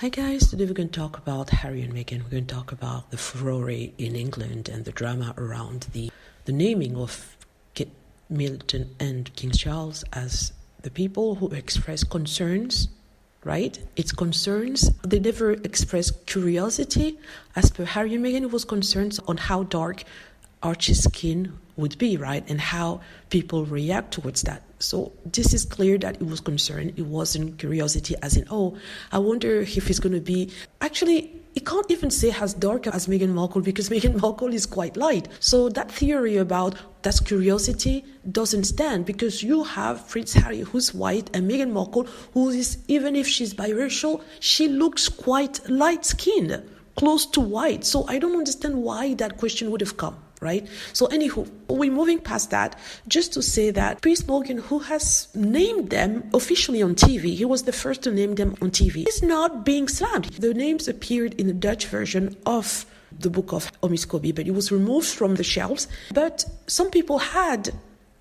Hi guys, today we're going to talk about Harry and Meghan. We're going to talk about the furore in England and the drama around the naming of Kate Middleton and King Charles as the people who express concerns, right? It's concerns. They never express curiosity. As per Harry and Meghan, it was concerns on how dark Archie's skin would be, right? And how people react towards that. So this is clear that it was concern. It wasn't curiosity as in, oh, I wonder if it's going to be... Actually, it can't even say as dark as Meghan Markle because Meghan Markle is quite light. So that theory about that's curiosity doesn't stand because you have Prince Harry who's white and Meghan Markle who is, even if she's biracial, she looks quite light-skinned, close to white. So I don't understand why that question would have come. Right? So anywho, we're moving past that just to say that Piers Morgan, who has named them officially on TV, he was the first to name them on TV, is not being slammed. The names appeared in the Dutch version of the book of omid, but it was removed from the shelves. But some people had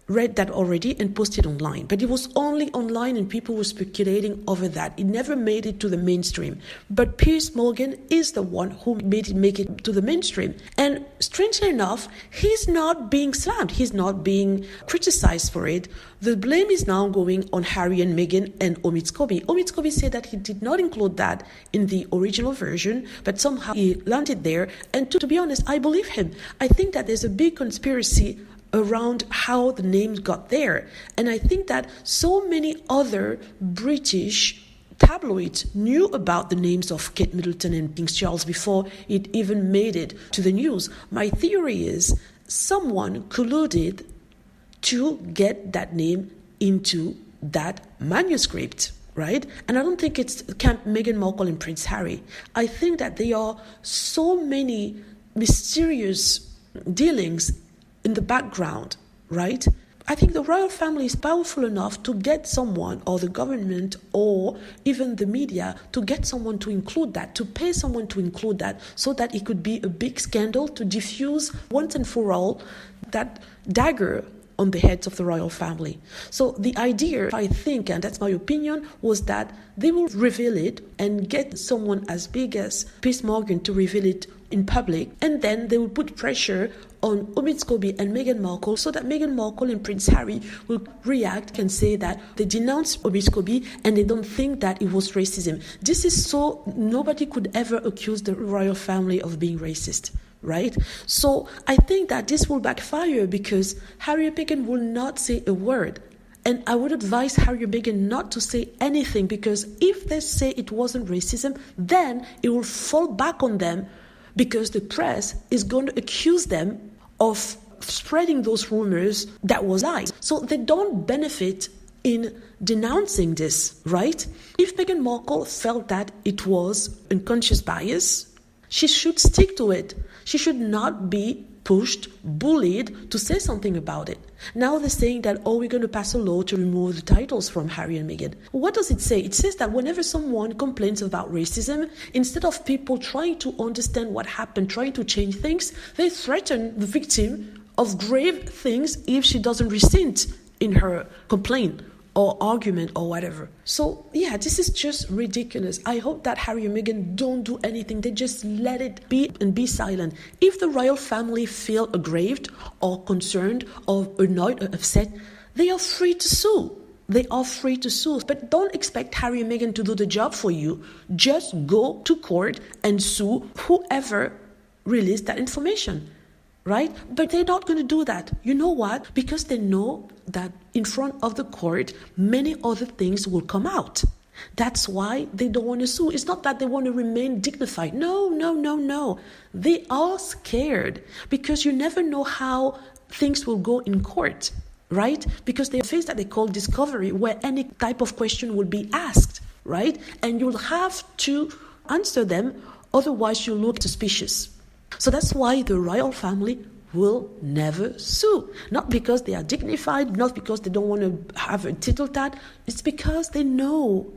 read that already and posted online, but it was only online and people were speculating over that. It never made it to the mainstream, but Piers Morgan is the one who make it to the mainstream. And strangely enough, he's not being slammed, he's not being criticized for it. The blame is now going on Harry and Meghan and omid. Omid said that he did not include that in the original version, but somehow he landed there. And to be honest, I believe him. I think that there's a big conspiracy around how the names got there. And I think that so many other British tabloids knew about the names of Kate Middleton and King Charles before it even made it to the news. My theory is someone colluded to get that name into that manuscript, right? And I don't think it's Camp Meghan Markle and Prince Harry. I think that there are so many mysterious dealings in the background, right? I think the royal family is powerful enough to get someone, or the government, or even the media, to get someone to include that, to pay someone to include that, so that it could be a big scandal to diffuse once and for all that dagger on the heads of the royal family. So the idea, I think, and that's my opinion, was that they will reveal it and get someone as big as Piers Morgan to reveal it in public, and then they will put pressure on omid and Meghan Markle so that Meghan Markle and Prince Harry will react and say that they denounce omid and they don't think that it was racism. This is so nobody could ever accuse the royal family of being racist, right? So I think that this will backfire because Harry and Meghan will not say a word. And I would advise Harry and Meghan not to say anything, because if they say it wasn't racism, then it will fall back on them, because the press is going to accuse them of spreading those rumors that was lies. So they don't benefit in denouncing this, right? If Meghan Markle felt that it was unconscious bias, she should stick to it. She should not be pushed, bullied to say something about it. Now they're saying that, oh, we're going to pass a law to remove the titles from Harry and Meghan. What does it say? It says that whenever someone complains about racism, instead of people trying to understand what happened, trying to change things, they threaten the victim of grave things if she doesn't rescind in her complaint or argument or whatever. So yeah, this is just ridiculous. I hope that Harry and Meghan don't do anything. They just let it be and be silent. If the royal family feel aggrieved or concerned or annoyed or upset, they are free to sue. They are free to sue. But don't expect Harry and Meghan to do the job for you. Just go to court and sue whoever released that information. Right? But they're not going to do that. You know what? Because they know that in front of the court, many other things will come out. That's why they don't want to sue. It's not that they want to remain dignified. No. They are scared because you never know how things will go in court, right? Because they face that they call discovery, where any type of question will be asked, right? And you'll have to answer them, otherwise you look suspicious. So that's why the royal family will never sue. Not because they are dignified, not because they don't want to have a tittle-tat. It's because they know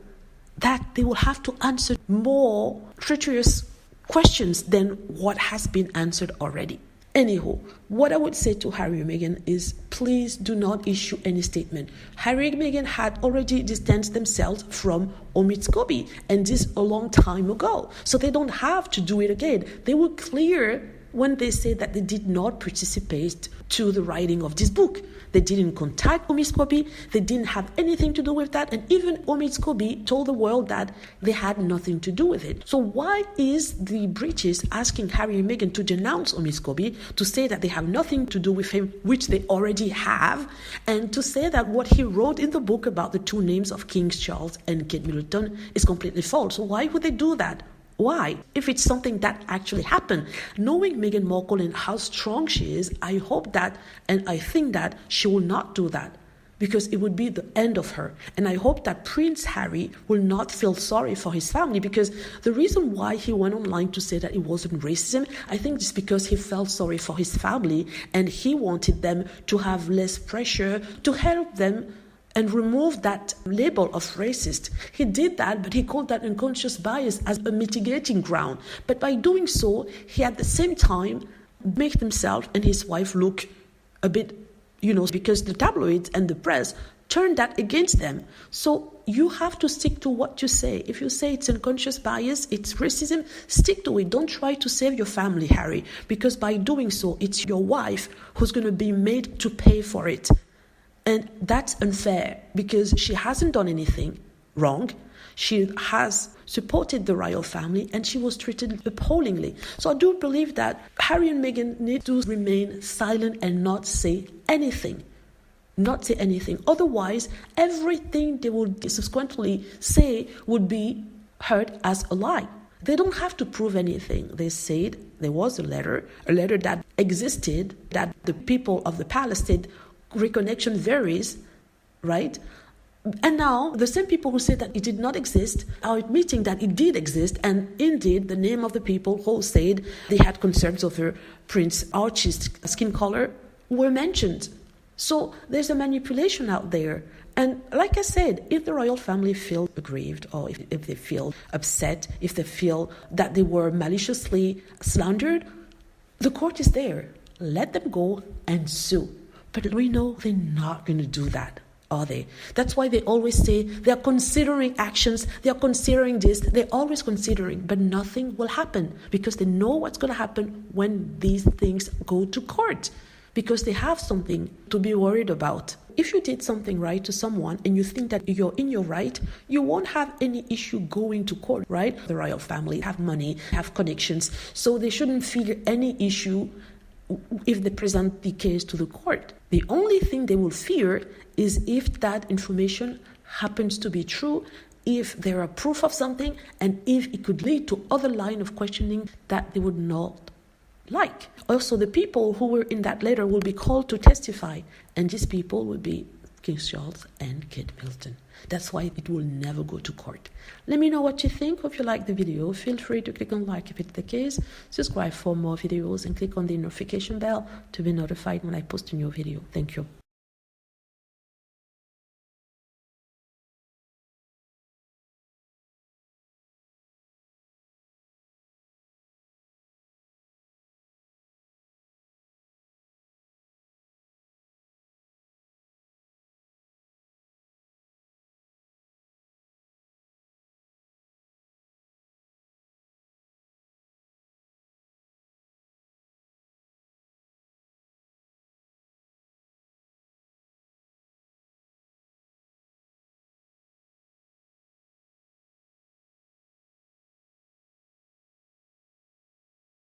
that they will have to answer more treacherous questions than what has been answered already. Anywho, what I would say to Harry and Meghan is please do not issue any statement. Harry and Meghan had already distanced themselves from omid, and this a long time ago. So they don't have to do it again. They were clear when they say that they did not participate to the writing of this book. They didn't contact omid. They didn't have anything to do with that. And even omid told the world that they had nothing to do with it. So why is the British asking Harry and Meghan to denounce omid, to say that they have nothing to do with him, which they already have, and to say that what he wrote in the book about the two names of King Charles and Kate Middleton is completely false? So why would they do that? Why? If it's something that actually happened. Knowing Meghan Markle and how strong she is, I hope that, and I think that she will not do that, because it would be the end of her. And I hope that Prince Harry will not feel sorry for his family, because the reason why he went online to say that it wasn't racism, I think it's because he felt sorry for his family and he wanted them to have less pressure to help them and remove that label of racist. He did that, but he called that unconscious bias as a mitigating ground. But by doing so, he at the same time made himself and his wife look a bit, because the tabloids and the press turned that against them. So you have to stick to what you say. If you say it's unconscious bias, it's racism, stick to it. Don't try to save your family, Harry, because by doing so, it's your wife who's going to be made to pay for it. And that's unfair, because she hasn't done anything wrong. She has supported the royal family and she was treated appallingly. So I do believe that Harry and Meghan need to remain silent and not say anything. Not say anything. Otherwise, everything they would subsequently say would be heard as a lie. They don't have to prove anything. They said there was a letter that existed, that the people of the palace said reconnection varies, right? And now the same people who said that it did not exist are admitting that it did exist, and indeed the name of the people who said they had concerns over Prince Archie's skin color were mentioned. So there's a manipulation out there. And like I said, if the royal family feel aggrieved, or if they feel upset, if they feel that they were maliciously slandered, the court is there. Let them go and sue. But we know they're not going to do that, are they? That's why they always say they're considering actions, they're considering this, they're always considering, but nothing will happen, because they know what's going to happen when these things go to court, because they have something to be worried about. If you did something right to someone and you think that you're in your right, you won't have any issue going to court, right? The royal family have money, have connections, so they shouldn't feel any issue if they present the case to the court. The only thing they will fear is if that information happens to be true, if there are proof of something, and if it could lead to other line of questioning that they would not like. Also, the people who were in that letter will be called to testify, and these people will be King Charles and Kate Middleton. That's why it will never go to court. Let me know what you think. If you like the video, feel free to click on like if it's the case. Subscribe for more videos and click on the notification bell to be notified when I post a new video. Thank you.